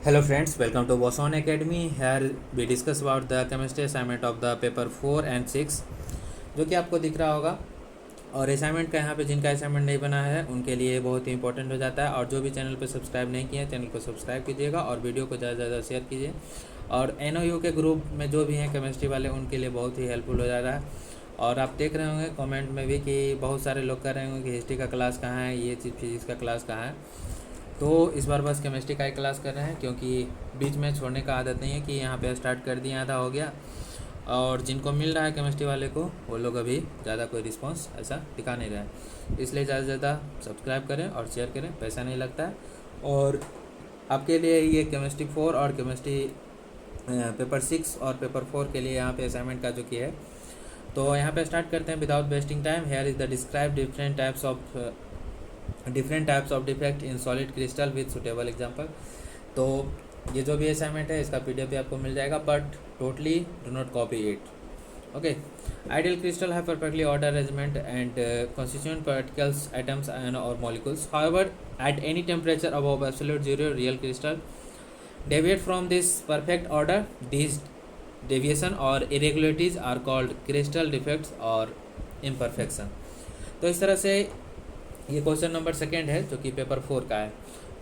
Hello friends, welcome to Boson Academy. Here we discuss about the chemistry assignment of the paper 4 and 6 जो कि आपको दिख रहा होगा। और असाइनमेंट का यहाँ पे जिनका असाइनमेंट नहीं बना है उनके लिए बहुत ही इंपॉर्टेंट हो जाता है। और जो भी चैनल पे सब्सक्राइब नहीं किए हैं चैनल को सब्सक्राइब कीजिएगा और वीडियो को ज़्यादा से ज़्यादा शेयर कीजिए। और NOU के ग्रुप में जो भी हैं केमिस्ट्री वाले उनके लिए बहुत ही हेल्पफुल हो जा रहा है। और आप देख रहे होंगे कमेंट में भी कि बहुत सारे लोग कह रहे होंगे कि हिस्ट्री का क्लास कहाँ है, ये चीज़ फिजिक्स का क्लास कहाँ है। तो इस बार बस केमिस्ट्री का ही क्लास कर रहे हैं क्योंकि बीच में छोड़ने का आदत नहीं है कि यहाँ पे स्टार्ट कर दिया आधा हो गया। और जिनको मिल रहा है केमिस्ट्री वाले को वो लोग अभी ज़्यादा कोई रिस्पांस ऐसा दिखा नहीं रहे हैं। इसलिए ज़्यादा से ज़्यादा सब्सक्राइब करें और शेयर करें, पैसा नहीं लगता है। और आपके लिए ये केमिस्ट्री 4 और केमिस्ट्री पेपर 6 और पेपर 4 के लिए यहाँ पे असाइनमेंट का जो कि है। तो यहाँ पे स्टार्ट करते हैं without wasting time. Hair is the describe different types of defect in solid crystal with suitable example. तो ये जो भी असाइनमेंट है इसका PDF भी आपको मिल जाएगा, but totally do not copy it. Okay. Ideal crystal है perfectly order arrangement and constituent particles atoms and or molecules. However, at any temperature above absolute zero, real crystal deviate from this perfect order. These deviation or irregularities are called crystal defects or imperfection. तो इस तरह से ये question number 2 है जो कि paper 4 का है।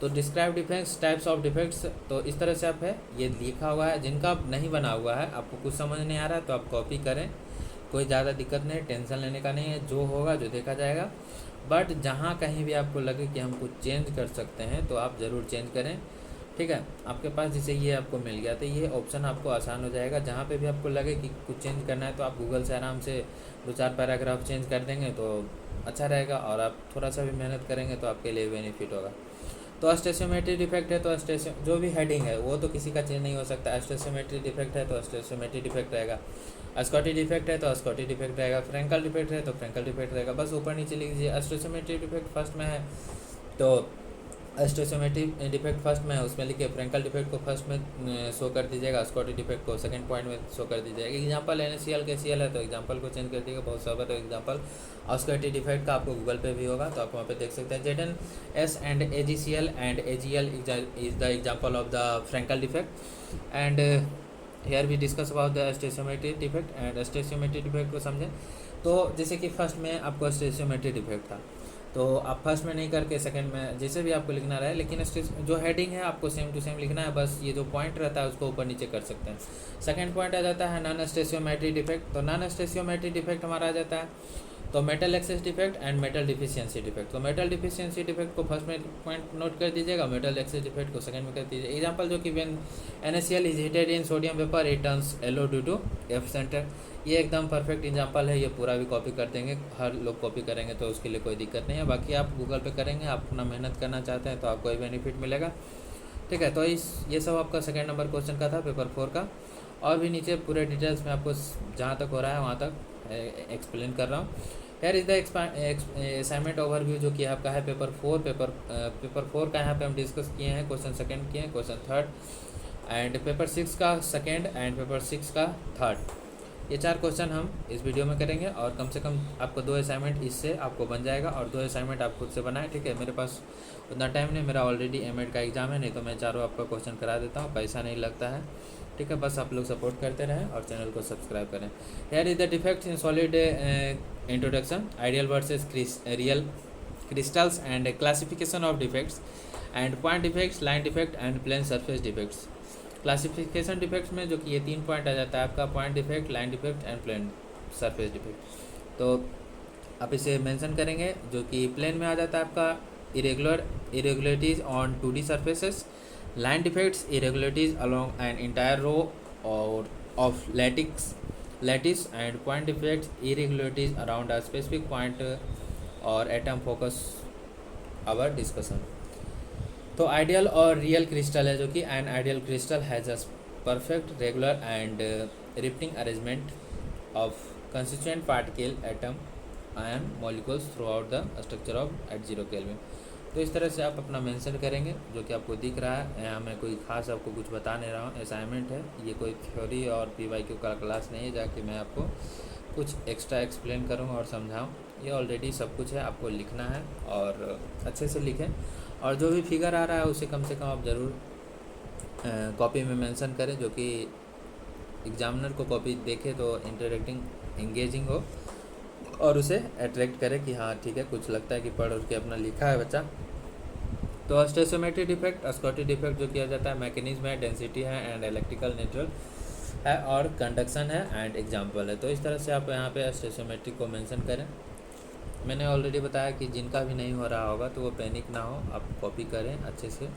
तो describe defects types of defects, तो इस तरह से आप है ये लिखा हुआ है। जिनका नहीं बना हुआ है, आपको कुछ समझ नहीं आ रहा है तो आप कॉपी करें, कोई ज़्यादा दिक्कत नहीं, टेंशन लेने का नहीं है, जो होगा जो देखा जाएगा। बट जहाँ कहीं भी आपको लगे कि हम कुछ चेंज कर सकते हैं तो आप ज़रूर चेंज करें, ठीक है। आपके पास जैसे ये आपको मिल गया तो ये ऑप्शन आपको आसान हो जाएगा। जहाँ पे भी आपको लगे कि कुछ चेंज करना है तो आप गूगल से आराम से 2-4 पैराग्राफ चेंज कर देंगे तो अच्छा रहेगा। और आप थोड़ा सा भी मेहनत करेंगे तो आपके लिए बेनिफिट होगा। तो स्टेशियोमेट्री डिफेक्ट है तो जो भी हेडिंग है वो तो किसी का चेंज नहीं हो सकता। स्टेशियोमेट्री डिफेक्ट है तो स्टेशियोमेट्री डिफेक्ट रहेगा। स्कॉटी डिफेक्ट है तो स्कॉटी डिफेक्ट रहेगा। फ्रेंकल डिफेक्ट है तो फ्रेंकल डिफेक्ट रहेगा। बस ऊपर नीचे लिख दीजिए। स्टेशियोमेट्री डिफेक्ट फर्स्ट में है तो स्टेशियोमेट्री डिफेक्ट फर्स्ट में है, उसमें लिखिए फ्रेंकल डिफेक्ट को फर्स्ट में शो कर दीजिएगा, स्कॉटी डिफेक्ट को सेकंड पॉइंट में शो कर दीजिएगा। एग्जांपल NaCl के Cl है तो एग्जांपल को चेंज कर दीजिएगा, बहुत सारा। तो एग्जांपल स्कॉटी डिफेक्ट का आपको गूगल पे भी होगा तो आप वहाँ पे देख सकते हैं। ZnS and AgCl and AgL is the example of the Frankel defect, and here we discuss about the stoichiometry defect and stoichiometry defect को समझें। तो जैसे कि फर्स्ट में आपको स्टेशियोमेट्री डिफेक्ट था तो आप फर्स्ट में नहीं करके सेकंड में जैसे भी आपको लिखना रहे, लेकिन जो हेडिंग है आपको सेम टू सेम लिखना है। बस ये जो पॉइंट रहता है उसको ऊपर नीचे कर सकते हैं। सेकंड पॉइंट आ जाता है नॉन स्टेशियोमेट्री डिफेक्ट। तो नॉन स्टेशियोमेट्री डिफेक्ट हमारा आ जाता है तो metal excess defect and metal deficiency defect. तो मेटल डिफिशियंसी डिफेक्ट को फर्स्ट में पॉइंट नोट कर दीजिएगा, मेटल एक्सेस डिफेक्ट को सेकंड में कर दीजिए। एग्जांपल जो कि when NaCl is heated in sodium vapour it turns yellow due to F centre. ये एकदम परफेक्ट एग्जांपल है, ये पूरा भी कॉपी कर देंगे, हर लोग कॉपी करेंगे तो उसके लिए कोई दिक्कत नहीं है। बाकी आप गूगल पे करेंगे, आप अपना मेहनत करना चाहते हैं तो आपको ही बेनिफिट मिलेगा, ठीक है। तो ये सब आपका 2 नंबर क्वेश्चन का था पेपर 4 का। और भी नीचे पूरे डिटेल्स में आपको जहाँ तक हो रहा है वहाँ तक एक्सप्लेन कर रहा हूँ। Hair is the assignment overview जो कि आपका है पेपर 4। पेपर 4 का यहाँ पे हम डिस्कस किए हैं, क्वेश्चन 2 किए हैं, क्वेश्चन 3 एंड पेपर 6 का 2 एंड पेपर 6 का 3। ये 4 क्वेश्चन हम इस वीडियो में करेंगे और कम से कम आपको 2 असाइनमेंट इससे आपको बन जाएगा। और 2 असाइनमेंट आप खुद से बनाएं, ठीक है। मेरे पास उतना टाइम नहीं, मेरा ऑलरेडी M.Ed का एग्ज़ाम है, नहीं तो मैं चारों आपका क्वेश्चन करा देता हूँ, पैसा नहीं लगता है, ठीक है। बस आप लोग सपोर्ट करते रहें और चैनल को सब्सक्राइब करें। Here is the defects in solid introduction, ideal versus real crystals and classification of defects and point defects, line defect and plane surface defects. Classification defects में जो कि ये 3 पॉइंट आ जाता है आपका, point defect, line defect and plane surface defect. तो आप इसे मेंशन करेंगे। जो कि प्लेन में आ जाता है आपका irregularities on 2D surfaces, line defects irregularities along an entire row or of lattice and point defects irregularities around a specific point or atom focus our discussion. तो आइडियल और रियल क्रिस्टल है जो कि an ideal crystal has a perfect regular and repeating arrangement of constituent particle atom and molecules throughout the structure of at 0 kelvin. तो इस तरह से आप अपना मेंशन करेंगे जो कि आपको दिख रहा है यहाँ। मैं कोई खास आपको कुछ बता नहीं रहा हूँ, असाइनमेंट है ये, कोई थ्योरी और PYQ का क्लास नहीं है जाके मैं आपको कुछ एक्स्ट्रा एक्सप्लेन करूँगा और समझाऊँ। ये ऑलरेडी सब कुछ है, आपको लिखना है और अच्छे से लिखें। और जो भी फिगर आ रहा है उसे कम से कम आप ज़रूर कॉपी में मेंशन करें, जो कि एग्जामिनर को कॉपी देखे तो इंटरेक्टिंग एंगेजिंग हो और उसे अट्रैक्ट करे कि हाँ ठीक है, कुछ लगता है कि पढ़ उठ के अपना लिखा है बच्चा। तो स्टेशियोमेट्री डिफेक्ट, स्कॉटी डिफेक्ट जो किया जाता है, मैकेनिज्म है, डेंसिटी है एंड इलेक्ट्रिकल नेचुरल है और कंडक्शन है एंड एग्जाम्पल है। तो इस तरह से आप यहाँ पे स्टेशियोमेट्री को मेंशन करें। मैंने ऑलरेडी बताया कि जिनका भी नहीं हो रहा होगा तो वो पैनिक ना हो, आप कॉपी करें अच्छे से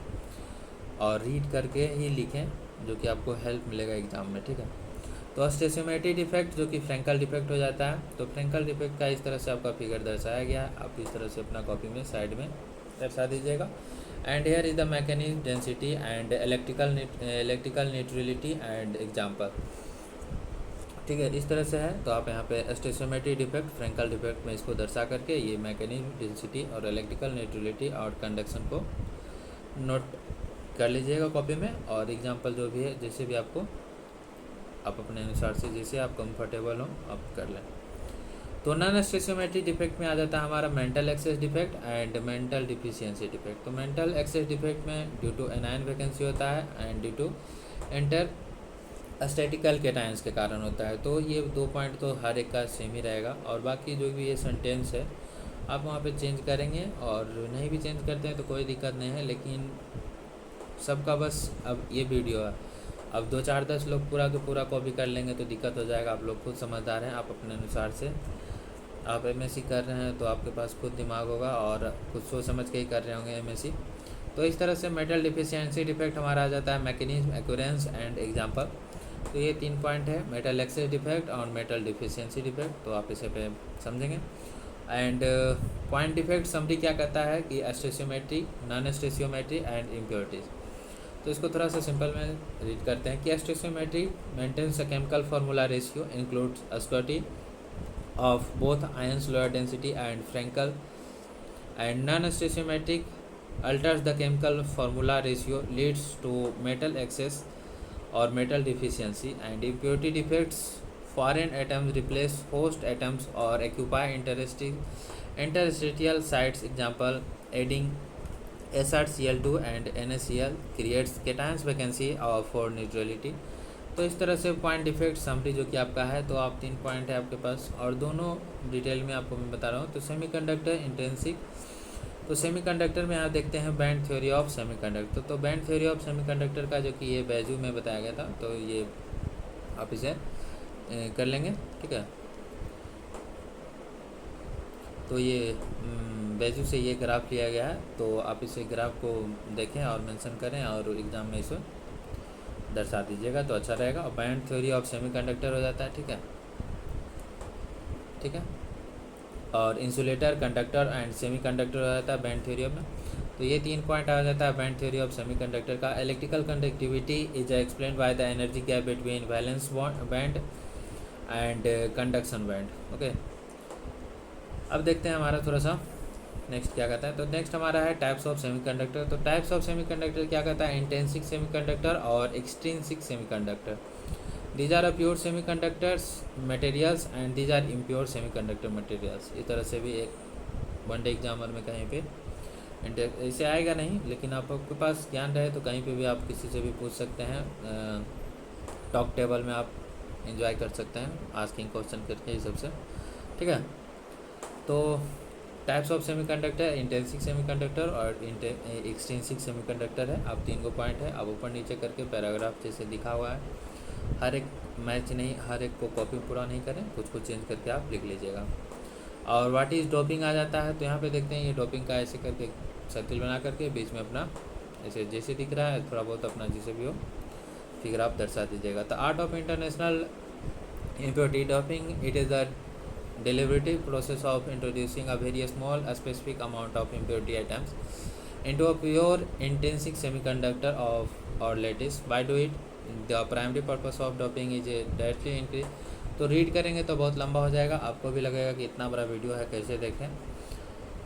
और रीड करके ही लिखें, जो कि आपको हेल्प मिलेगा एग्ज़ाम में, ठीक है। तो स्टेशियोमेट्री डिफेक्ट जो कि फ्रैंकल डिफेक्ट हो जाता है, तो फ्रैंकल डिफेक्ट का इस तरह से आपका फिगर दर्शाया गया है, आप इस तरह से अपना कॉपी में साइड में दर्शा दीजिएगा। And hair is the mechanism, density and electrical neutrality and example, ठीक है, इस तरह से है। तो आप यहाँ पे स्टेशियोमेट्री डिफेक्ट, फ्रैंकल डिफेक्ट में इसको दर्शा करके ये मैकेनिज्म, डेंसिटी और इलेक्ट्रिकल न्यूट्रलिटी और कंडक्शन को नोट कर लीजिएगा कॉपी में। और एग्जाम्पल जो भी है, जैसे भी आपको, आप अपने अनुसार से जैसे आप कंफर्टेबल हो आप कर लें। तो नॉन स्टेशियोमेट्री डिफेक्ट में आ जाता है हमारा mental excess defect and mental deficiency defect. तो मेंटल एक्सेस डिफेक्ट में ड्यू टू एनायन वैकेंसी होता है and due to interstitial cations के कारण होता है। तो ये 2 पॉइंट तो हर एक का सेम ही रहेगा, और बाकी जो भी ये सेंटेंस है आप वहाँ पे चेंज करेंगे, और नहीं भी चेंज करते हैं तो कोई दिक्कत नहीं है, लेकिन सबका बस अब ये वीडियो है, अब 2-4-10 लोग पूरा तो पूरा कॉपी कर लेंगे तो दिक्कत हो जाएगा। आप लोग खुद समझदार हैं, आप अपने अनुसार से, आप एमएससी कर रहे हैं तो आपके पास खुद दिमाग होगा और कुछ सोच समझ के ही कर रहे होंगे एमएससी। तो इस तरह से मेटल डिफिशियंसी डिफेक्ट हमारा आ जाता है मैकेनिज्म, एक्यूरेंस एंड एग्जाम्पल। तो ये 3 पॉइंट है, मेटल एक्सेस डिफेक्ट और मेटल डिफिशियंसी डिफेक्ट, तो आप इसे पे समझेंगे। एंड पॉइंट डिफेक्ट समरी क्या कहता है कि स्टेशियोमेट्री, नॉन स्टेशियोमेट्री एंड इम्प्योरिटीज़। तो इसको थोड़ा सा सिंपल में रीड करते हैं कि stoichiometry maintains a chemical formula ratio includes a Schottky of both ions lower density and Frenkel, and non stoichiometric alters the chemical formula ratio, leads to metal excess or metal deficiency, and impurity defects, foreign atoms replace host atoms or occupy interstitial sites, example adding SrCl2 and NaCl creates cations vacancy for neutrality। तो इस तरह से point defect summary जो कि आपका है, तो आप 3 पॉइंट है आपके पास, और दोनों डिटेल में आपको मैं बता रहा हूँ। तो सेमीकंडक्टर इंटेंसिक, तो सेमीकंडक्टर में आप देखते हैं बैंड थ्योरी ऑफ सेमीकंडक्टर। तो बैंड थ्योरी ऑफ सेमीकंडक्टर का जो कि ये बैजू में बताया गया था, तो ये आप इसे कर लेंगे, ठीक है। तो ये बैजू से ये ग्राफ लिया गया है, तो आप इसे ग्राफ को देखें और मेंशन करें और एग्ज़ाम में इसे दर्शा दीजिएगा तो अच्छा रहेगा। और बैंड थ्योरी ऑफ सेमीकंडक्टर हो जाता है, ठीक है, ठीक है। और इंसुलेटर, कंडक्टर एंड सेमीकंडक्टर हो जाता है बैंड थ्योरी में। तो ये 3 पॉइंट आ जाता है बैंड थ्योरी ऑफ सेमीकंडक्टर का। Electrical conductivity is explained by the energy gap between valence band and conduction band, okay. अब देखते हैं हमारा थोड़ा सा नेक्स्ट क्या कहता है। तो नेक्स्ट हमारा है टाइप्स ऑफ सेमीकंडक्टर। तो टाइप्स ऑफ सेमीकंडक्टर क्या कहता है, इंटेंसिक सेमीकंडक्टर और extrinsic semiconductor. These are pure semiconductors materials and these are impure semiconductor materials। इस तरह से भी एक वनडे एग्जामर में कहीं पे ऐसे आएगा नहीं, लेकिन आपके पास ज्ञान रहे तो कहीं पे भी आप किसी से भी पूछ सकते हैं। टॉक टेबल में आप एंजॉय कर सकते हैं आस्किंग क्वेश्चन करके ये सबसे, ठीक है। तो types of semiconductor intrinsic semiconductor और एक्सट्रिंसिक सेमीकंडक्टर है। आप 3 पॉइंट है, आप ऊपर नीचे करके पैराग्राफ जैसे दिखा हुआ है, हर एक मैच नहीं, हर एक को कॉपी पूरा नहीं करें, कुछ कुछ चेंज करके आप लिख लीजिएगा। और व्हाट इज़ डोपिंग आ जाता है। तो यहाँ पे देखते हैं ये डोपिंग का ऐसे करके सर्किल बना करके बीच में अपना ऐसे जैसे दिख रहा है थोड़ा बहुत अपना जैसे भी हो फिगर आप दर्शा दीजिएगा। तो art of international impurity doping, it is the deliberative process of introducing a very small specific amount of impurity atoms into a pure intrinsic semiconductor of or lattice. Why do it? The primary purpose of doping is directly increase। तो read करेंगे तो बहुत लंबा हो जाएगा, आपको भी लगेगा कि इतना बड़ा वीडियो है कैसे देखें,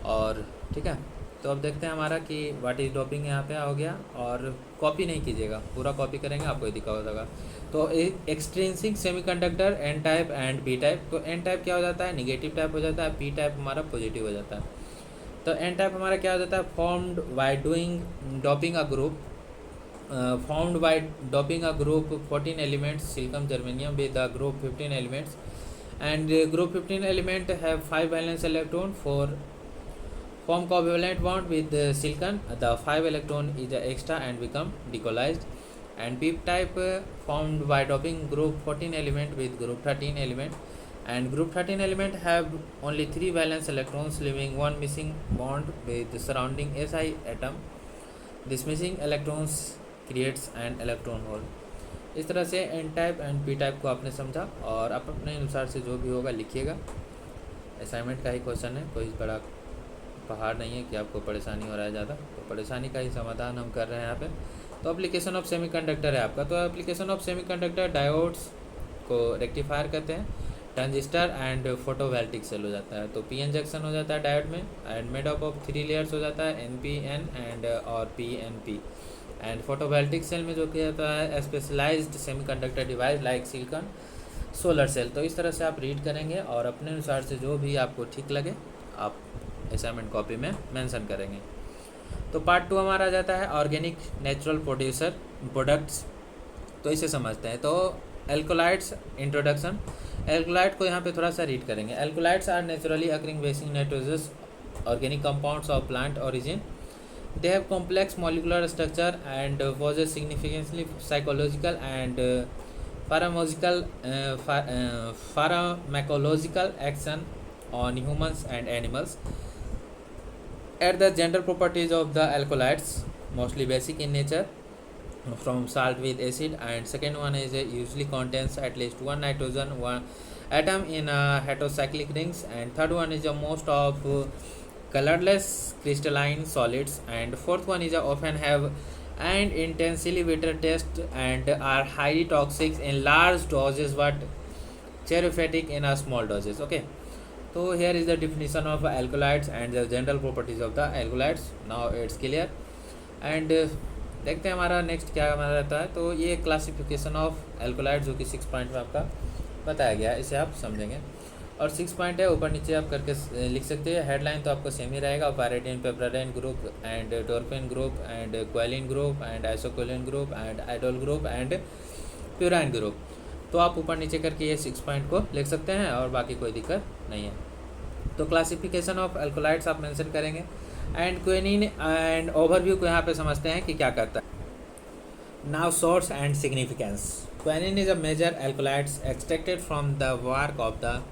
और ठीक है। तो अब देखते हैं हमारा कि व्हाट इज़ डोपिंग यहाँ पे हो गया, और कॉपी नहीं कीजिएगा, पूरा कॉपी करेंगे आपको दिक्कत होगा। तो extrinsic semiconductor N type and P type. तो एन टाइप क्या हो जाता है, निगेटिव टाइप हो जाता है, पी टाइप हमारा पॉजिटिव हो जाता है। तो एन टाइप हमारा क्या हो जाता है, formed by doing doping a group formed by doping a group 14 elements silicon germanium with a group 15 elements, and group 15 element have 5 valence electron for form covalent bond with the silicon. The 5 electron is extra and become decollized. And p type formed by doping group 14 element with group 13 element, and group 13 element have only 3 valence electrons, leaving one missing bond with the surrounding Si atom. This missing electrons creates an electron hole. इस तरह से N type and P type को आपने समझा, और आप अपने अनुसार से जो भी होगा लिखिएगा। असाइनमेंट का ही क्वेश्चन है, कोई बड़ा पहाड़ नहीं है कि आपको परेशानी हो रहा है ज़्यादा, तो परेशानी का ही समाधान हम कर रहे हैं यहाँ पे। तो एप्लीकेशन ऑफ सेमीकंडक्टर है आपका। तो एप्लीकेशन ऑफ सेमीकंडक्टर डायोड्स को रेक्टिफायर कहते हैं, ट्रांजिस्टर एंड फोटोवोल्टिक सेल हो जाता है। तो पी एन जंक्शन हो जाता है डायोड में, and made up of 3 layers हो जाता है, एन पी एन एंड और P N P. And photovoltaic cell में जो किया जाता है specialised semiconductor device like silicon solar cell. तो इस तरह से आप रीड करेंगे और अपने अनुसार से जो भी आपको ठीक लगे आप असाइनमेंट कॉपी में मेंशन करेंगे। तो पार्ट 2 हमारा आ जाता है ऑर्गेनिक नेचुरल प्रोडक्ट्स। तो इसे समझते हैं। तो एल्कोलाइड्स इंट्रोडक्शन। एल्कोलाइड को यहाँ पे थोड़ा सा रीड करेंगे। Alkaloids are naturally occurring basic nitrogenous organic compounds of plant origin. They have complex molecular structure and possess significantly psychological and pharmacological action on humans and animals. At the general properties of the alkaloids, mostly basic in nature, from salt with acid, and second one is usually contains at least one nitrogen one atom in heterocyclic rings, and third one is most of colorless crystalline solids, and fourth one is often have an intensely bitter taste and are highly toxic in large doses but therapeutic in a small doses. Okay, so here is the definition of alkaloids and the general properties of the alkaloids. Now it's clear, and देखते हैं हमारा next क्या हमारा रहता है। तो ये classification of alkaloid जो कि 6 पॉइंट में आपका बताया गया है, इसे आप समझेंगे। और 6 पॉइंट है, ऊपर नीचे आप करके लिख सकते हैं। हेडलाइन तो आपको सेम ही रहेगा, pyridine piperidine group and tropine group and quinoline group and isoquinoline group and indole group and purine group. तो आप ऊपर नीचे करके ये 6 पॉइंट को लिख सकते हैं और बाकी कोई दिक्कत नहीं है। तो क्लासिफिकेशन ऑफ एल्कोलाइड्स आप मेंशन करेंगे, एंड क्वेनिन एंड ओवरव्यू को यहाँ पे समझते हैं कि क्या करता है। Now source and significance. Quinine is a major alkaloids extracted from the bark of the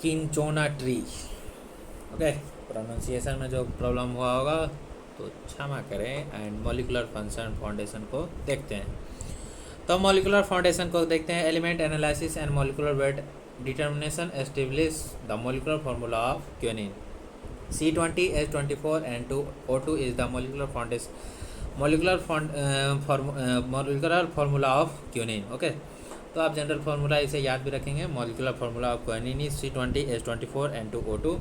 cinchona tree. Okay, pronunciation में जो प्रॉब्लम हुआ होगा तो क्षमा करें। एंड मॉलिकुलर फंक्शन फाउंडेशन को देखते हैं। तो मॉलिकुलर फाउंडेशन को देखते हैं। Element analysis and molecular weight determination establish the molecular formula of quinine. C20 H24 and 2O2 is the molecular foundation molecular formula of quinine. Okay, तो आप general formula इसे याद भी रखेंगे। Molecular formula of quinine is C20 H24 and 2O2।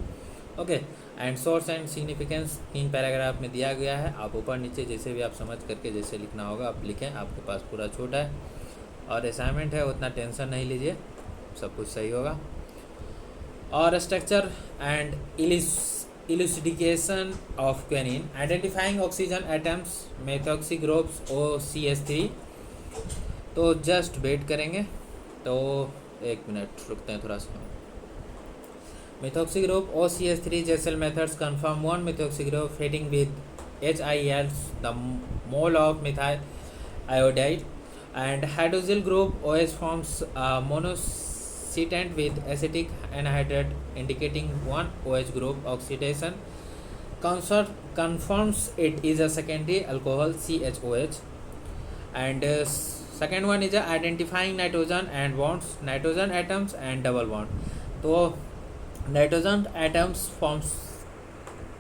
Okay, and source and significance 3 paragraph में दिया गया है। आप ऊपर नीचे जैसे भी आप समझ करके जैसे लिखना होगा आप लिखें, आपके पास पूरा छूट है। और असाइनमेंट है, उतना टेंशन नहीं लीजिए, सब कुछ सही होगा। और structure and elucidation of quinine, identifying oxygen atoms, methoxy groups OCH3। तो जस्ट वेट करेंगे, तो 1 मिनट रुकते हैं थोड़ा सा। methoxy group OCH3 Jessel methods confirm one methoxy group fitting with HIL, the mole of methyl iodide, and hydroxyl group OH forms a monocytant with acetic anhydride indicating one OH group. Oxidation confirms it is a secondary alcohol CHOH. And second one is identifying nitrogen and bonds, nitrogen atoms and double bond. तो nitrogen atoms forms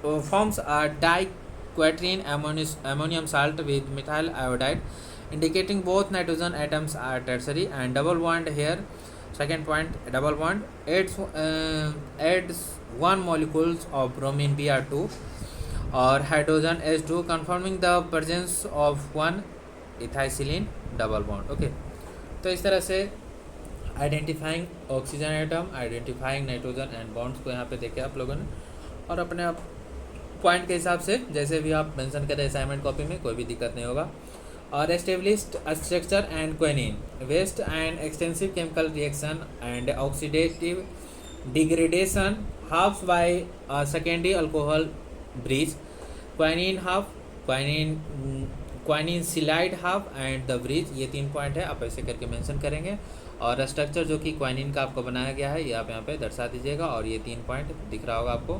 a diquaternion ammonium salt with methyl iodide indicating both nitrogen atoms are tertiary, and double bond here. Second point, double bond adds 1 molecules of bromine Br2 or hydrogen H2 confirming the presence of 1 ethylenic double bond. Okay, तो इस तरह से identifying oxygen atom, identifying nitrogen and bonds को यहाँ पे देखे आप लोगों ने, और अपने आप पॉइंट के हिसाब से जैसे भी आप मेंशन करें असाइनमेंट कॉपी में, कोई भी दिक्कत नहीं होगा। और established structure and quinine west and extensive chemical reaction and oxidative degradation half by secondary alcohol bridge quinine half quinuclidine half and the bridge, ये 3 पॉइंट है, आप ऐसे करके मेंशन करेंगे। और स्ट्रक्चर जो कि क्विनीन का आपको बनाया गया है ये आप यहाँ पे दर्शा दीजिएगा, और ये 3 पॉइंट दिख रहा होगा आपको,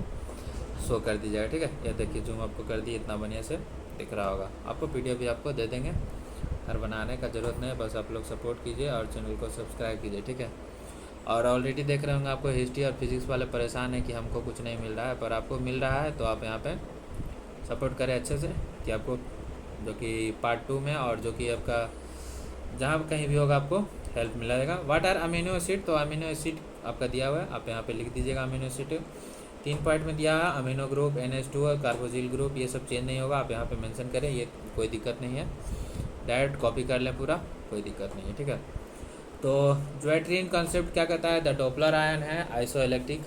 शो कर दीजिएगा, ठीक है। ये देखिए जूम आपको कर दिए, इतना बढ़िया से दिख रहा होगा आपको। PDF भी आपको दे देंगे, हर बनाने का ज़रूरत नहीं है, बस आप लोग सपोर्ट कीजिए और चैनल को सब्सक्राइब कीजिए, ठीक है। और ऑलरेडी देख रहे होंगे आपको हिस्ट्री और फिजिक्स वाले परेशान है कि हमको कुछ नहीं मिल रहा है, पर आपको मिल रहा है, तो आप यहाँ पे सपोर्ट करें अच्छे से कि आपको जो कि पार्ट 2 में और जो कि आपका जहाँ कहीं भी होगा आपको हेल्प मिला जाएगा। व्हाट आर अमीनो एसिड, तो अमीनो एसिड आपका दिया हुआ है, आप यहाँ पे लिख दीजिएगा अमीनो एसिड। 3 पॉइंट में दिया है, अमीनो ग्रुप, NH2 और कार्बोजिल ग्रुप, ये सब चेंज नहीं होगा, आप यहाँ पे मेंशन करें, ये कोई दिक्कत नहीं है, डायरेक्ट कॉपी कर लें पूरा, कोई दिक्कत नहीं है, ठीक है। तो ज्वेट्रीन कॉन्सेप्ट क्या कहता है, द डॉपलर आयन है, आइसो इलेक्ट्रिक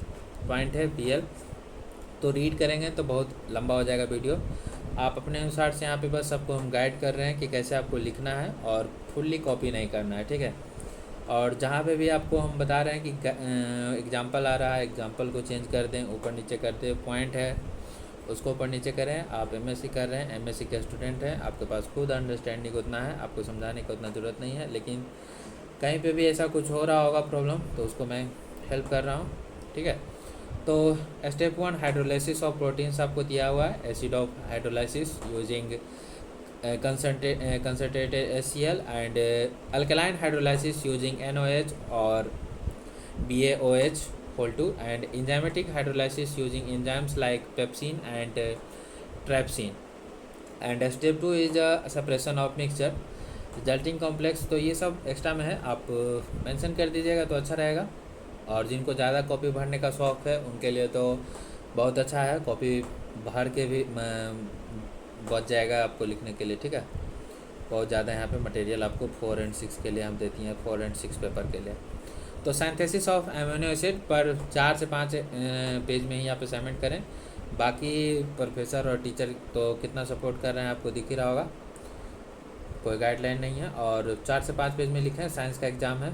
पॉइंट है PL। तो रीड करेंगे तो बहुत लंबा हो जाएगा वीडियो, आप अपने अनुसार से यहाँ पे बस सबको हम गाइड कर रहे हैं कि कैसे आपको लिखना है और फुल्ली कॉपी नहीं करना है, ठीक है। और जहाँ पे भी आपको हम बता रहे हैं कि एग्जांपल आ रहा है, एग्जांपल को चेंज कर दें, ऊपर नीचे करते, पॉइंट है उसको ऊपर नीचे करें। आप MSc कर रहे हैं, MSc के स्टूडेंट हैं, आपके पास खुद अंडरस्टैंडिंग उतना है, आपको समझाने की उतना ज़रूरत नहीं है, लेकिन कहीं पे भी ऐसा कुछ हो रहा होगा प्रॉब्लम तो उसको मैं हेल्प कर रहा हूँ, ठीक है। तो स्टेप 1 हाइड्रोलाइसिस ऑफ प्रोटीन्स आपको दिया हुआ है, acid of hydrolysis using concentrated HCl and alkaline hydrolysis using NOH or BaOH whole 2 and enzymatic hydrolysis using enzymes like pepsin and trypsin and step 2 is separation of mixture resulting complex। तो ये सब extra में है, आप mention कर दीजिएगा तो अच्छा रहेगा। और जिनको ज़्यादा कॉपी भरने का शौक़ है उनके लिए तो बहुत अच्छा है, कॉपी भर के भी बच जाएगा आपको लिखने के लिए, ठीक है। बहुत ज़्यादा यहाँ पे मटेरियल आपको 4 और 6 के लिए हम देती हैं, 4 और 6 पेपर के लिए। तो सिंथेसिस ऑफ अमीनो एसिड पर 4 से 5 पेज में ही आप असाइनमेंट करें। बाकी प्रोफेसर और टीचर तो कितना सपोर्ट कर रहे हैं आपको दिख ही रहा होगा, कोई गाइडलाइन नहीं है। और 4 से 5 पेज में लिखें, साइंस का एग्ज़ाम है,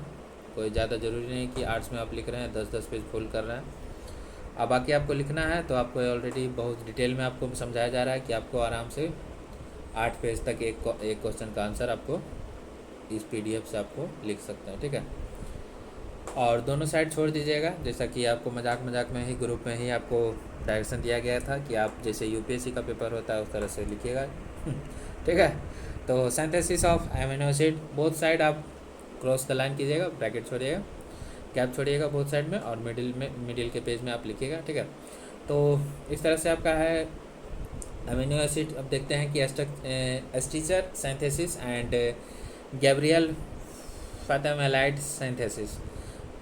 कोई ज़्यादा ज़रूरी नहीं कि आर्ट्स में आप लिख रहे हैं 10-10 पेज फुल कर रहे हैं। अब बाकी आपको लिखना है तो आपको ऑलरेडी बहुत डिटेल में आपको समझाया जा रहा है कि आपको आराम से 8 पेज तक एक क्वेश्चन का आंसर आपको इस PDF से आपको लिख सकते हैं, ठीक है। और दोनों साइड छोड़ दीजिएगा, जैसा कि आपको मजाक में ही ग्रुप में ही आपको डायरेक्शन दिया गया था कि आप जैसे UPSC का पेपर होता है उस तरह से लिखिएगा, ठीक है। तो synthesis of amino acid both side आप क्रॉस द लाइन कीजिएगा, ब्रैकेट छोड़िएगा, गैप छोड़िएगा बोथ साइड में, और मिडिल के पेज में आप लिखिएगा, ठीक है। तो इस तरह से आपका है अमीनो एसिड। अब देखते हैं कि structure synthesis and Gabriel phthalimide synthesis.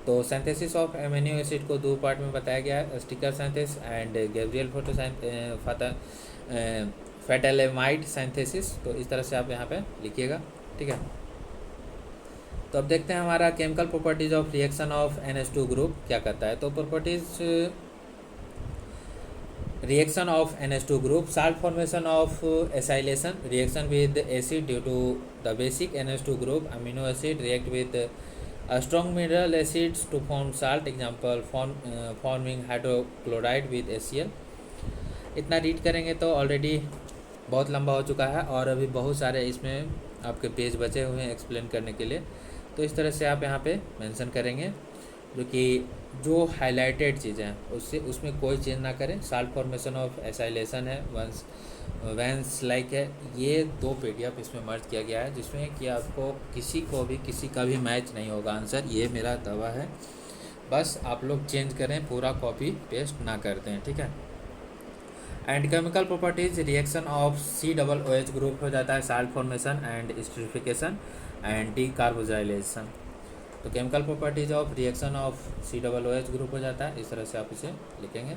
तो सिंथेसिस ऑफ अमीनो एसिड को 2 पार्ट में बताया गया है, Strecker synthesis and Gabriel phthalimide synthesis. तो इस तरह से आप यहाँ पे लिखिएगा, ठीक है। तो अब देखते हैं हमारा chemical properties of reaction of NH2 group क्या कहता है। तो properties reaction of NH2 group, salt formation of acylation, reaction with acid due to the basic NH2 group, amino acid react with strong mineral acids to form salt, example forming hydrochloride with HCl। इतना read करेंगे तो already बहुत लंबा हो चुका है और अभी बहुत सारे इसमें आपके पेज बचे हुए हैं एक्सप्लेन करने के लिए। तो इस तरह से आप यहाँ पे मेंशन करेंगे जो कि जो हाईलाइटेड चीज़ें हैं उससे उसमें कोई चेंज ना करें। साल्ट फॉर्मेशन ऑफ एसाइलेशन है, वैंस लाइक है, ये 2 PDF इसमें मर्ज किया गया है जिसमें कि आपको किसी का भी मैच नहीं होगा आंसर, ये मेरा दावा है। बस आप लोग चेंज करें, पूरा कॉपी पेस्ट ना करते हैं, ठीक है। And chemical properties reaction of COOH group हो जाता है salt formation and esterification and decarboxylation. तो chemical properties of reaction of COOH group हो जाता है, इस तरह से आप इसे लिखेंगे,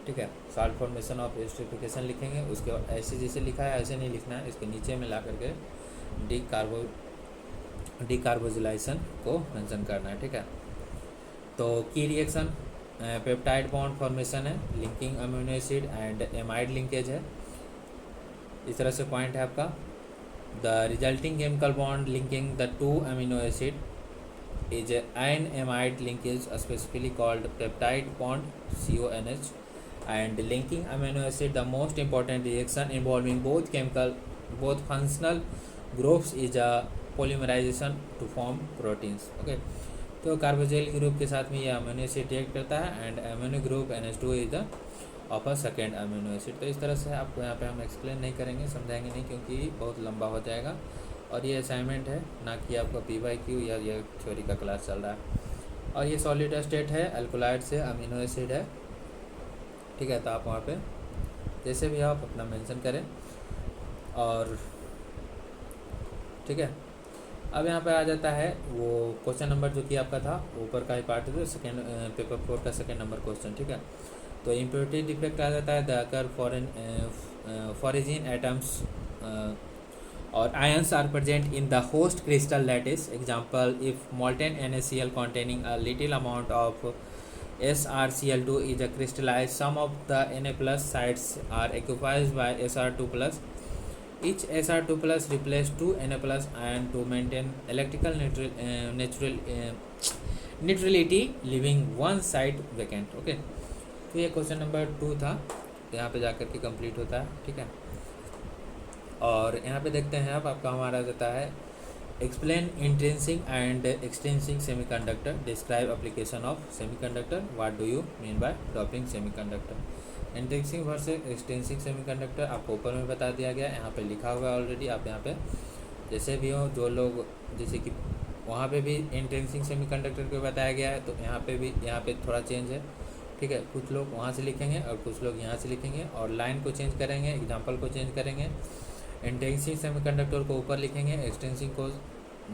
ठीक है। साल्ट फॉर्मेशन ऑफ एस्टरिफिकेशन लिखेंगे, उसके बाद ऐसे जैसे लिखा है ऐसे नहीं लिखना है, इसके नीचे में ला करके डीकार्बोजिलेशन को मेंशन करना है, ठीक है। तो की रिएक्शन पेप्टाइड बॉन्ड फॉर्मेशन है, linking amino acid and amide linkage है। इस तरह से पॉइंट है आपका। The resulting chemical bond linking the two amino acid is an amide linkage specifically called peptide bond CONH, and linking amino acid the most important reaction involving both functional groups is a polymerization to form proteins. Okay, तो carboxyl group के साथ में ये amino acid react करता है and amino group NH2 is the of a second amino acid. तो इस तरह से आपको यहाँ पे हम एक्सप्लेन नहीं करेंगे, समझाएंगे नहीं, क्योंकि बहुत लंबा हो जाएगा और ये असाइनमेंट है, ना कि आपका PYQ या ये थ्योरी का क्लास चल रहा है। और ये सॉलिड स्टेट है, अल्कोलाइड से अमीनो एसिड है, ठीक है। तो आप वहाँ पे जैसे भी आप अपना मेंशन करें। और ठीक है, अब यहाँ पे आ जाता है वो क्वेश्चन नंबर जो कि आपका था ऊपर का ही पार्ट है, सेकेंड पेपर 4 का सेकेंड नंबर क्वेश्चन, ठीक है। तो इम्प्योरिटी डिफेक्ट आ जाता है, the occur foreign atoms or ions are present in the host crystal lattice. Example, if molten NaCl containing a little amount of SrCl2 is crystallized, some of the Na plus sites are occupied by Sr2 plus. Each Sr2 plus replaces 2 Na plus ion to maintain electrical neutrality, leaving one site vacant. Okay, तो ये question number 2 था, यहाँ पे जाकर के complete होता है, ठीक है। और यहाँ पे देखते हैं अब आपका हमारा जाता है explain intrinsic and extrinsic semiconductor, describe application of semiconductor, what do you mean by doping semiconductor. Intrinsic versus extrinsic semiconductor आपको ऊपर में बता दिया गया, यहाँ पे लिखा हुआ है ऑलरेडी। आप यहाँ पे जैसे भी हो, जो लोग जैसे कि वहाँ पे भी इंट्रिंसिक सेमीकंडक्टर को बताया गया है, तो यहाँ पे भी यहाँ पे थोड़ा चेंज है, ठीक है। कुछ लोग वहाँ से लिखेंगे और कुछ लोग यहाँ से लिखेंगे, और लाइन को चेंज करेंगे, एग्जाम्पल को चेंज करेंगे। इंटेंसिव सेमीकंडक्टर को ऊपर लिखेंगे, एक्सटेंसिव को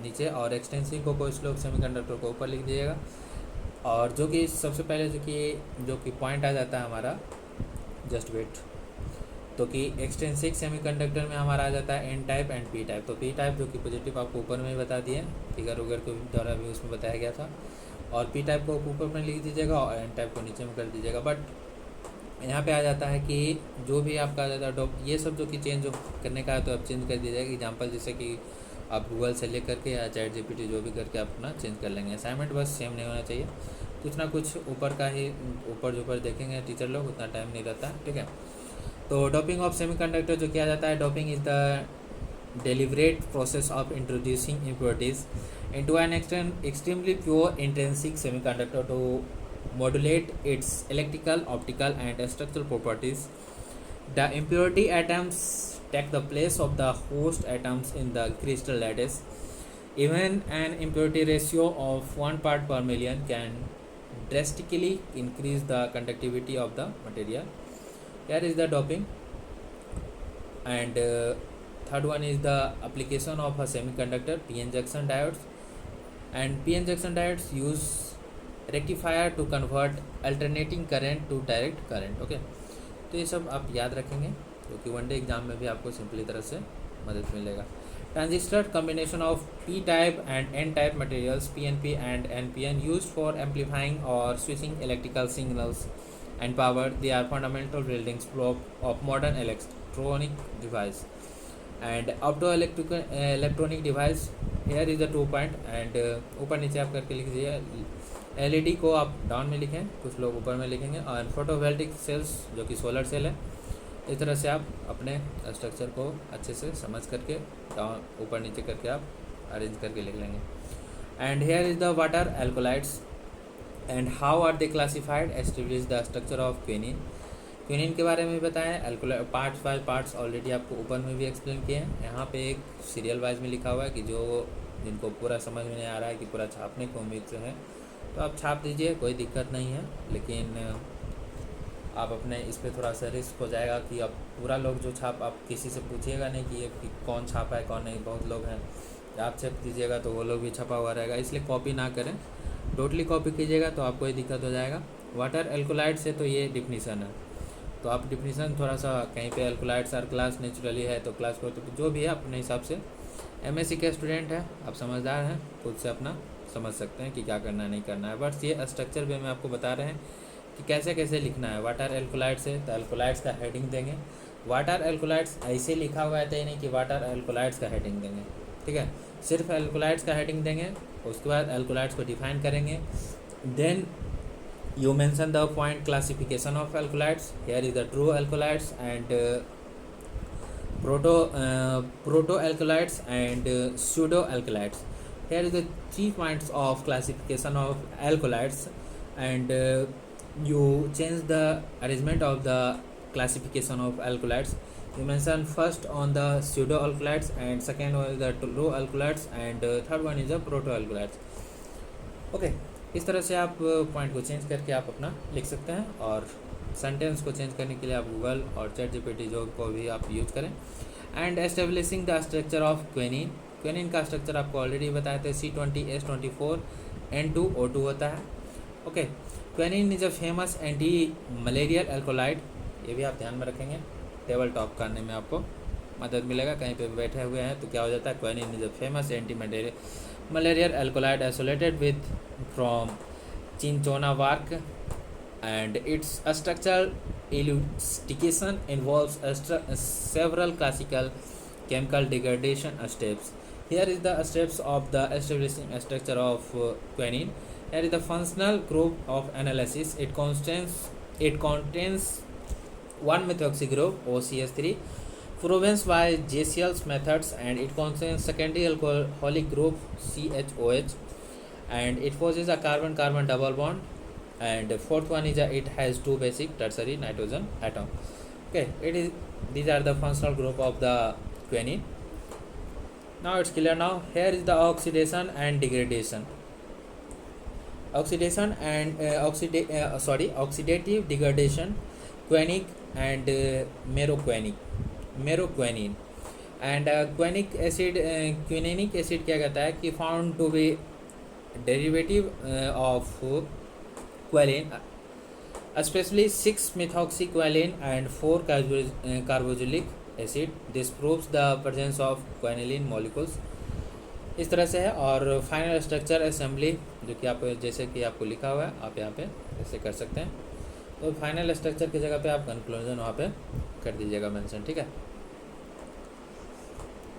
नीचे, और एक्सटेंसिव को कुछ लोग सेमीकंडक्टर को ऊपर लिख दीजिएगा। और जो कि सबसे पहले जो कि पॉइंट आ जाता है हमारा, जस्ट वेट, तो कि एक्सटेंसिव सेमीकंडक्टर में हमारा आ जाता है N type and P type. तो P टाइप जो कि पॉजिटिव आपको ऊपर में ही बता दिए, फिगर वगैरह के द्वारा भी उसमें बताया गया था, और P टाइप को ऊपर में लिख दीजिएगा और N टाइप को नीचे में कर दीजिएगा। बट यहाँ पे आ जाता है कि जो भी आपका आ जाता है ये सब जो कि चेंज करने का है तो आप चेंज कर दीजिएगा। एग्जांपल जैसे कि आप गूगल से ले करके या चैट GPT जो भी करके आप अपना चेंज कर लेंगे। असाइनमेंट बस सेम नहीं होना चाहिए, कुछ ना कुछ ऊपर का ही ऊपर देखेंगे टीचर लोग, उतना टाइम नहीं रहता, ठीक है। तो डोपिंग ऑफ सेमीकंडक्टर जो किया जाता है, doping is the deliberate process of introducing impurities into an extremely pure intrinsic semiconductor to modulate its electrical, optical, and structural properties. The impurity atoms take the place of the host atoms in the crystal lattice. Even an impurity ratio of 1 part per million can drastically increase the conductivity of the material. Here is the doping, and third one is the application of a semiconductor, p-n junction diodes, and p-n junction diodes use rectifier to convert alternating current to direct current. Okay, तो ये सब आप याद रखेंगे क्योंकि one day exam में भी आपको सिंपली तरह से मदद मिलेगा। Transistor combination of p type and n type materials, PNP and NPN, used for amplifying or switching electrical signals and power. They are fundamental building block of modern electronic device and optoelectronic device. Here is the 2 point, and ऊपर नीचे आप करके लिख दीजिए। LED को आप down में लिखें, कुछ लोग ऊपर में लिखेंगे, और फोटोवोल्टिक सेल्स जो कि सोलर सेल है। इस तरह से आप अपने स्ट्रक्चर को अच्छे से समझ करके डाउन ऊपर नीचे करके आप अरेंज करके लिख लेंगे। And here is the water alkaloids and how are they classified, establish the structure of quinine. Quinine के बारे में बताएं, alkaloid parts by parts already आपको ऊपर में भी एक्सप्लेन किए हैं। यहाँ पे एक सीरियल वाइज में लिखा हुआ है कि जिनको पूरा समझ में नहीं आ रहा है कि पूरा छापने को उम्मीद से है तो आप छाप दीजिए, कोई दिक्कत नहीं है। लेकिन आप अपने इस पर थोड़ा सा रिस्क हो जाएगा कि अब पूरा लोग जो छाप, आप किसी से पूछिएगा नहीं कि ये कि कौन छापा है कौन नहीं, बहुत लोग हैं, आप छाप दीजिएगा तो वो लोग भी छपा हुआ रहेगा, इसलिए कॉपी ना करें। टोटली कॉपी कीजिएगा तो आपको ये दिक्कत हो जाएगा। वाटर एल्कोलाइड से तो ये डिफिनीसन है, तो आप डिफिनीसन थोड़ा सा कहीं पे एल्कोलाइड्स आर क्लास नेचुरली है तो क्लास को, तो जो भी है अपने हिसाब से। MSc के स्टूडेंट हैं, आप समझदार हैं, खुद से अपना समझ सकते हैं कि क्या करना है नहीं करना है। बट ये स्ट्रक्चर भी में आपको बता रहे हैं कि कैसे कैसे लिखना है। वाट आर एल्कोलाइड्स है तो एल्कोलाइड्स का हेडिंग देंगे। वाट आर एल्कोलाइड्स ऐसे लिखा हुआ है तो नहीं कि वाट आर एल्कोलाइड्स का हेडिंग देंगे, ठीक है, सिर्फ एल्कोलाइड्स का हेडिंग देंगे। उसके बाद एल्कोलाइड्स को डिफाइन करेंगे। Then you mention the point classification of alkalides. Here is the true alkalides and proto alkalides and pseudo alkalides. Here is the 3 points of classification of alkalides, and you change the arrangement of the classification of alkalides. You mention first on the pseudo alkalides, and second one is the true alkalides, and third one is the proto alkalides. Okay, इस तरह से आप point को change करके आप अपना लिख सकते हैं। और सेंटेंस को चेंज करने के लिए आप गूगल और चैट जीपीटी जो को भी आप यूज करें। And establishing the structure of quinine. Quinine का स्ट्रक्चर आपको ऑलरेडी बताए थे, C20H24 N2O2 होता है। Okay, quinine is a famous anti malarial alkaloid. ये भी आप ध्यान में रखेंगे, टेबल टॉप करने में आपको मदद मिलेगा। कहीं पे बैठे हुए हैं तो क्या हो जाता है, quinine is a famous anti malarial alkaloid isolated with from cinchona bark, and its structural elucidation involves several classical chemical degradation steps. Here is the steps of the establishing structure of quinine. Here is the functional group of analysis. It contains one methoxy group OCH3 proven by JCL's methods, and it contains secondary alcoholic group CHOH, and it possesses a carbon-carbon double bond, and fourth one is it has 2 basic tertiary nitrogen atom. Okay, these are the functional group of the quinine. Now it's clear. Now here is the oxidation and degradation. Oxidative degradation, quinic and meroquinine, and quinic acid, quininic acid क्या कहता है कि found to be derivative of quinine, especially 6-methoxyquinine and 4-carboxylic acid. This proves the presence of quinine molecules. इस तरह से है। और final structure assembly जो कि आप जैसे कि आपको लिखा हुआ है आप यहाँ पे ऐसे कर सकते हैं। तो फाइनल स्ट्रक्चर की जगह पे आप कंक्लूजन वहाँ पे कर दीजिएगा मेंशन, ठीक है।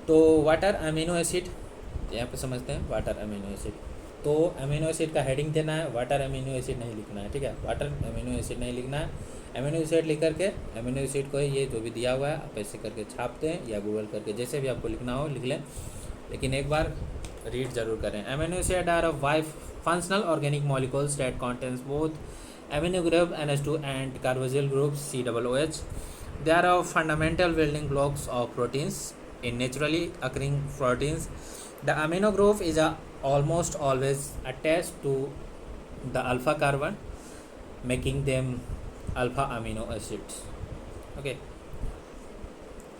तो वाटर अमीनो एसिड यहाँ पे समझते हैं। वाटर अमीनो एसिड, तो अमीनो एसिड का हेडिंग देना है, वाटर अमीनो एसिड नहीं लिखना है, ठीक है। वाटर अमीनो एसिड नहीं लिखना है, अमीनो एसिड लिख करके अमीनो एसिड को ये जो भी दिया हुआ है आप ऐसे करके छापते हैं या गूगल करके जैसे भी आपको लिखना हो लिख लें, लेकिन एक बार रीड जरूर करें। Amino acid are of 5 functional organic molecules that contains both amino group NH2 and carboxyl group COOH. They are of fundamental building blocks of proteins. In naturally occurring proteins, the amino group is almost always attached to the alpha carbon, making them alpha amino acids. Okay.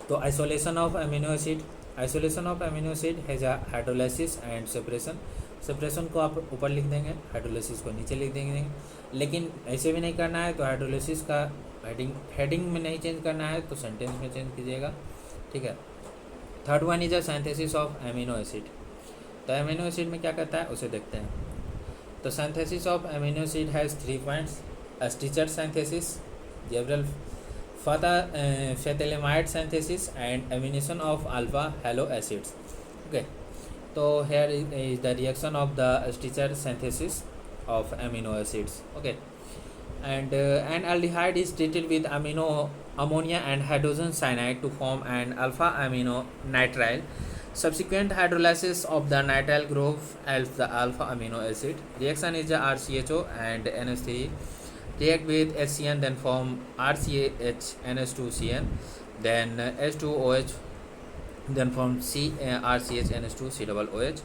So isolation of amino acid has a hydrolysis and separation. Separation को आप ऊपर लिख देंगे, hydrolysis को नीचे लिख देंगे। लेकिन ऐसे भी नहीं करना है तो हाइड्रोलिसिस का हेडिंग में नहीं चेंज करना है तो सेंटेंस में चेंज कीजिएगा, ठीक है। Third one is a synthesis of amino acid. तो एमिनो एसिड में क्या करता है उसे देखते हैं। तो synthesis of amino acid has 3 points: Strecker synthesis, Gabriel phthalimide synthesis, and amination of alpha halo acids. Okay, तो here is the reaction of the Stitcher synthesis of amino acids. Okay, and an aldehyde is treated with ammonia and hydrogen cyanide to form an alpha amino nitrile. Subsequent hydrolysis of the nitrile group helps the alpha amino acid. Reaction is the RCHO and NH3 react with HCN, then form RCH NH2CN, then H2OH, then form RCH NH2 COOH।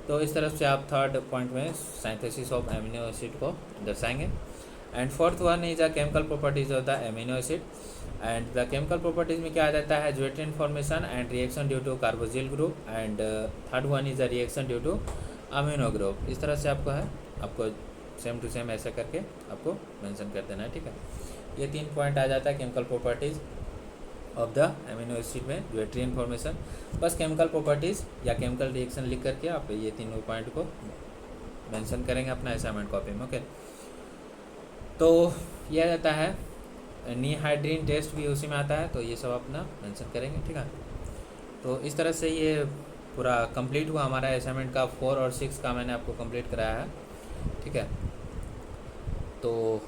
तो इस तरफ से आप third point में synthesis of amino acid को दर्शाएंगे। And fourth one is a chemical properties of the amino acid, and the chemical properties में क्या आ जाता है, zwitterion formation and reaction due to carboxyl group, and third one is a reaction due to amino group. इस तरह से आपको है, आपको सेम टू सेम ऐसा करके आपको मेंशन कर देना है, ठीक है। ये 3 पॉइंट आ जाता है chemical properties of the amino acid में, ज्वेट्रिन फॉर्मेशन, बस केमिकल प्रॉपर्टीज़ या केमिकल रिएक्शन लिख करके आप ये तीनों पॉइंट को मेंशन करेंगे अपना असाइनमेंट कॉपी में। ओके, तो यह रहता है नीहाइड्रीन टेस्ट भी उसी में आता है, तो ये सब अपना मेंशन करेंगे, ठीक है। तो इस तरह से ये पूरा कंप्लीट हुआ हमारा असाइनमेंट का 4 और 6 का मैंने आपको कंप्लीट कराया है, ठीक है। तो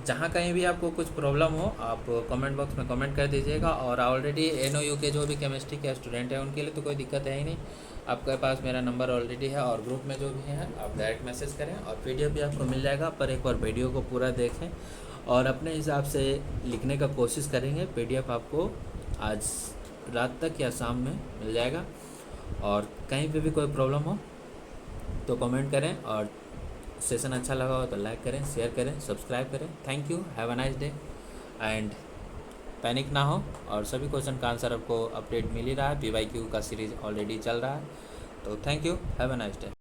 जहाँ कहीं भी आपको कुछ प्रॉब्लम हो आप कमेंट बॉक्स में कमेंट कर दीजिएगा, और ऑलरेडी NOU के जो भी केमिस्ट्री के स्टूडेंट हैं उनके लिए तो कोई दिक्कत है ही नहीं, आपके पास मेरा नंबर ऑलरेडी है, और ग्रुप में जो भी हैं आप डायरेक्ट मैसेज करें, और PDF भी आपको मिल जाएगा। पर एक बार वीडियो को पूरा देखें और अपने हिसाब से लिखने का कोशिश करेंगे। PDF आपको आज रात तक या शाम में मिल जाएगा, और कहीं पे भी कोई प्रॉब्लम हो तो कमेंट करें, और सेशन अच्छा लगा हो तो लाइक करें, शेयर करें, सब्सक्राइब करें। Thank you, have a nice day, and panic ना हो। और सभी क्वेश्चन का आंसर आपको अपडेट मिल ही रहा है, PYQ का सीरीज़ ऑलरेडी चल रहा है। तो thank you, have a nice day.